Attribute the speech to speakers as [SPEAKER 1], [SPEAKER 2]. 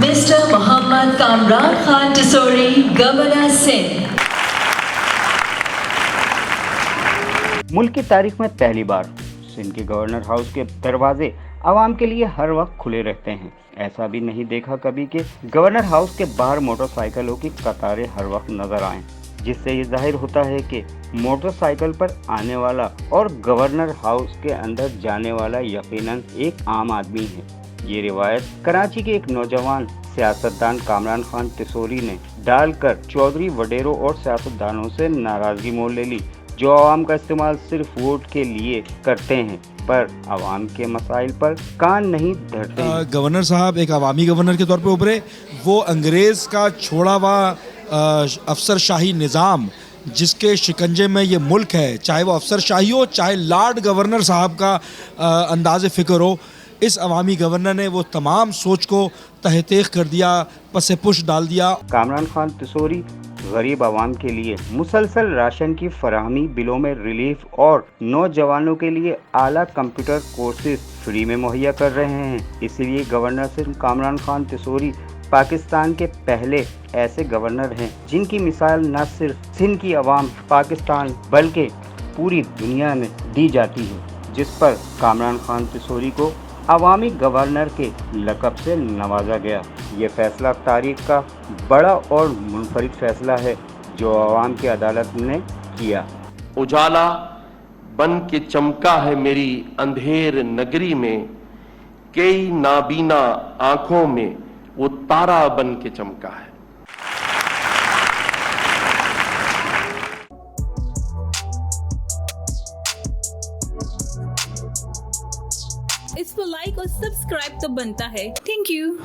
[SPEAKER 1] Mr. Mohammad Kamran Khan Tesori, Governor Sindh.
[SPEAKER 2] मुल्क की तारीख में पहली बार सिंध के गवर्नर हाउस के दरवाजे आवाम के लिए हर वक्त खुले रहते हैं। ऐसा भी नहीं देखा कभी कि गवर्नर हाउस के बाहर मोटरसाइकिलों की कतारें हर वक्त नजर आएं, जिससे ये जाहिर होता है कि मोटरसाइकिल पर आने वाला और गवर्नर हाउस के अंदर जाने वाला यकीनन एक आम आदमी है। ये रिवायत कराची के एक नौजवान सियासतदान कामरान खान तिसोरी ने डालकर चौधरी वडेरों और सियासतदानों से नाराजगी मोल ले ली, जो आवाम का इस्तेमाल सिर्फ वोट के लिए करते हैं पर आवाम के मसाइल पर कान नहीं धरते।
[SPEAKER 3] गवर्नर साहब एक अवामी गवर्नर के तौर पे उभरे। वो अंग्रेज़ का छोड़ा हुआ अफसरशाही निज़ाम जिसके शिकंजे में ये मुल्क है, चाहे वो अफसरशाही हो चाहे लॉर्ड गवर्नर साहब का अंदाज़ फ़िक्र हो, इस अवामी गवर्नर ने वो तमाम सोच को तहक़ीक़ कर दिया, पसे पुश डाल दिया।
[SPEAKER 2] कामरान खान तिसोरी गरीब आवाम के लिए मुसलसल राशन की फराहमी, बिलों में रिलीफ और नौजवानों के लिए आला कंप्यूटर कोर्सेज फ्री में मुहैया कर रहे हैं। इसीलिए गवर्नर सिंध कामरान खान तिसोरी पाकिस्तान के पहले ऐसे गवर्नर हैं जिनकी मिसाल न सिर्फ सिंध की आवाम पाकिस्तान बल्कि पूरी दुनिया में दी जाती है, जिस पर कामरान खान तिसोरी को अवामी गवर्नर के लक़ब से नवाजा गया। ये फैसला तारीख का बड़ा और मुनफरिद फैसला है जो अवाम की अदालत ने किया।
[SPEAKER 4] उजाला बन के चमका है मेरी अंधेर नगरी में, कई नाबीना आंखों में वो तारा बन के चमका है।
[SPEAKER 5] इसको लाइक और सब्सक्राइब तो बनता है। Thank you.